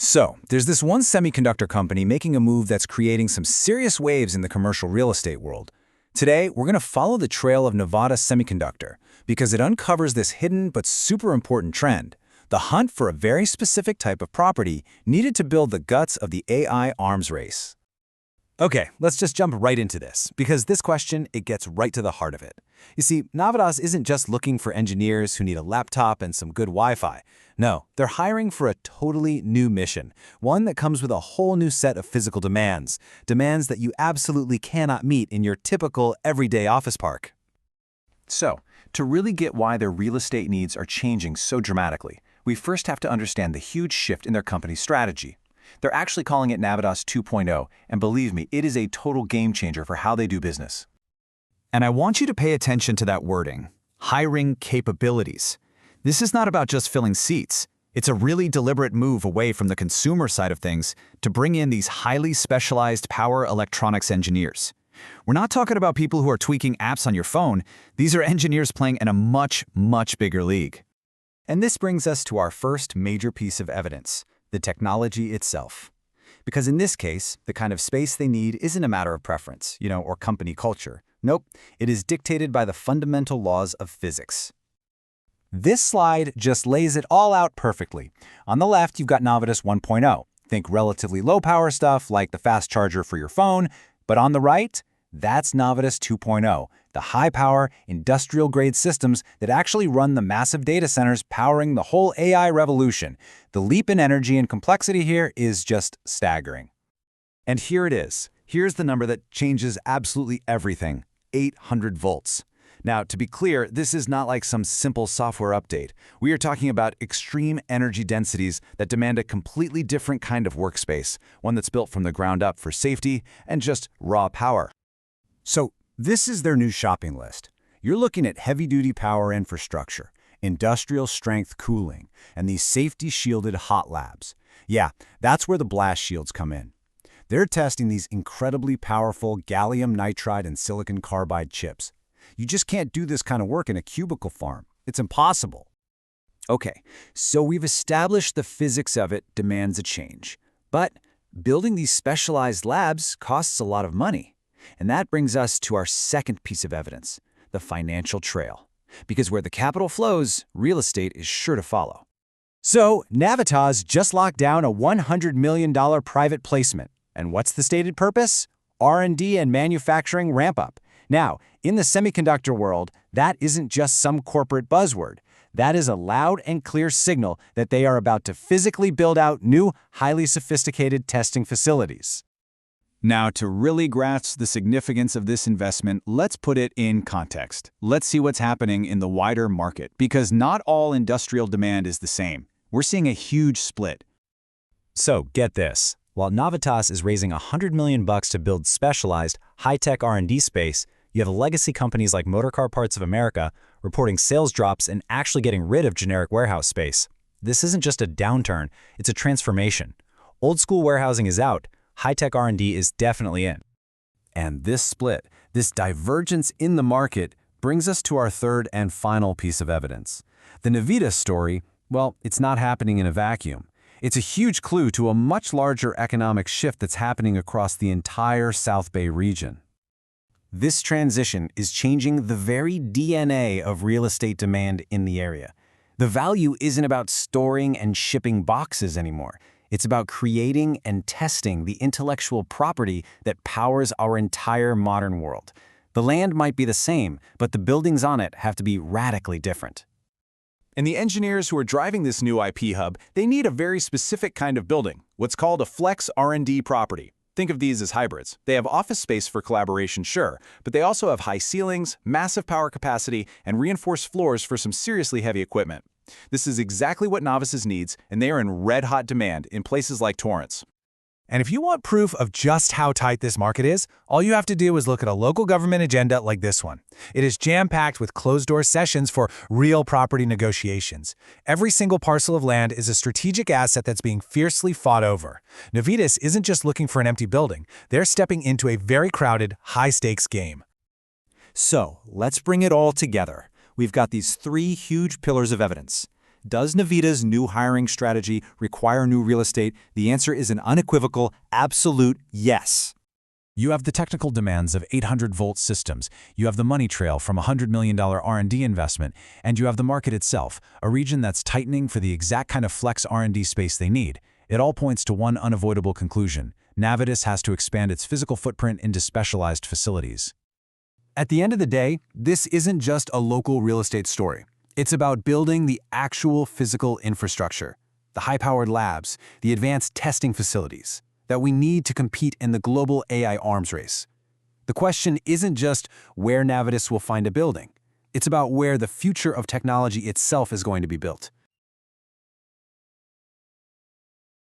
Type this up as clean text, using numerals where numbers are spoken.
So, there's this one semiconductor company making a move that's creating some serious waves in the commercial real estate world. Today, we're going to follow the trail of Navitas Semiconductor because it uncovers this hidden but super important trend, the hunt for a very specific type of property needed to build the guts of the AI arms race. Okay, let's just jump right into this, because this question, it gets right to the heart of it. You see, Navitas isn't just looking for engineers who need a laptop and some good Wi-Fi. No, they're hiring for a totally new mission, one that comes with a whole new set of physical demands that you absolutely cannot meet in your typical everyday office park. So, to really get why their real estate needs are changing so dramatically, we first have to understand the huge shift in their company's strategy. They're actually calling it Navitas 2.0, and believe me, it is a total game changer for how they do business. And I want you to pay attention to that wording, hiring capabilities. This is not about just filling seats. It's a really deliberate move away from the consumer side of things to bring in these highly specialized power electronics engineers. We're not talking about people who are tweaking apps on your phone. These are engineers playing in a much, much bigger league. And this brings us to our first major piece of evidence, the technology itself. Because in this case, the kind of space they need isn't a matter of preference, or company culture. Nope, it is dictated by the fundamental laws of physics. This slide just lays it all out perfectly. On the left, you've got Navitas 1.0. Think relatively low power stuff like the fast charger for your phone. But on the right, that's Navitas 2.0, the high-power, industrial-grade systems that actually run the massive data centers powering the whole AI revolution. The leap in energy and complexity here is just staggering. And here it is. Here's the number that changes absolutely everything, 800 volts. Now, to be clear, this is not like some simple software update. We are talking about extreme energy densities that demand a completely different kind of workspace, one that's built from the ground up for safety and just raw power. So, this is their new shopping list. You're looking at heavy-duty power infrastructure, industrial-strength cooling, and these safety-shielded hot labs. Yeah, that's where the blast shields come in. They're testing these incredibly powerful gallium nitride and silicon carbide chips. You just can't do this kind of work in a cubicle farm. It's impossible. Okay, so we've established the physics of it demands a change. But building these specialized labs costs a lot of money. And that brings us to our second piece of evidence, the financial trail. Because where the capital flows, real estate is sure to follow. So, Navitas just locked down a $100 million private placement. And what's the stated purpose? R&D and manufacturing ramp-up. Now, in the semiconductor world, that isn't just some corporate buzzword. That is a loud and clear signal that they are about to physically build out new, highly sophisticated testing facilities. Now, to really grasp the significance of this investment, let's put it in context. Let's see what's happening in the wider market, because not all industrial demand is the same. We're seeing a huge split. So, get this. While Navitas is raising $100 million to build specialized, high-tech R&D space, you have legacy companies like Motorcar Parts of America reporting sales drops and actually getting rid of generic warehouse space. This isn't just a downturn, it's a transformation. Old-school warehousing is out. High-tech R&D is definitely in. And this split, this divergence in the market, brings us to our third and final piece of evidence. The Navitas story, well, it's not happening in a vacuum. It's a huge clue to a much larger economic shift that's happening across the entire South Bay region. This transition is changing the very DNA of real estate demand in the area. The value isn't about storing and shipping boxes anymore. It's about creating and testing the intellectual property that powers our entire modern world. The land might be the same, but the buildings on it have to be radically different. And the engineers who are driving this new IP hub, they need a very specific kind of building, what's called a flex R&D property. Think of these as hybrids. They have office space for collaboration, sure, but they also have high ceilings, massive power capacity, and reinforced floors for some seriously heavy equipment. This is exactly what Navitas needs, and they are in red-hot demand in places like Torrance. And if you want proof of just how tight this market is, all you have to do is look at a local government agenda like this one. It is jam-packed with closed-door sessions for real property negotiations. Every single parcel of land is a strategic asset that's being fiercely fought over. Navitas isn't just looking for an empty building. They're stepping into a very crowded, high-stakes game. So, let's bring it all together. We've got these three huge pillars of evidence. Does Navitas' new hiring strategy require new real estate? The answer is an unequivocal, absolute yes. You have the technical demands of 800-volt systems, you have the money trail from a $100 million R&D investment, and you have the market itself, a region that's tightening for the exact kind of flex R&D space they need. It all points to one unavoidable conclusion: Navitas has to expand its physical footprint into specialized facilities. At the end of the day, this isn't just a local real estate story. It's about building the actual physical infrastructure, the high-powered labs, the advanced testing facilities that we need to compete in the global AI arms race. The question isn't just where Navitas will find a building. It's about where the future of technology itself is going to be built.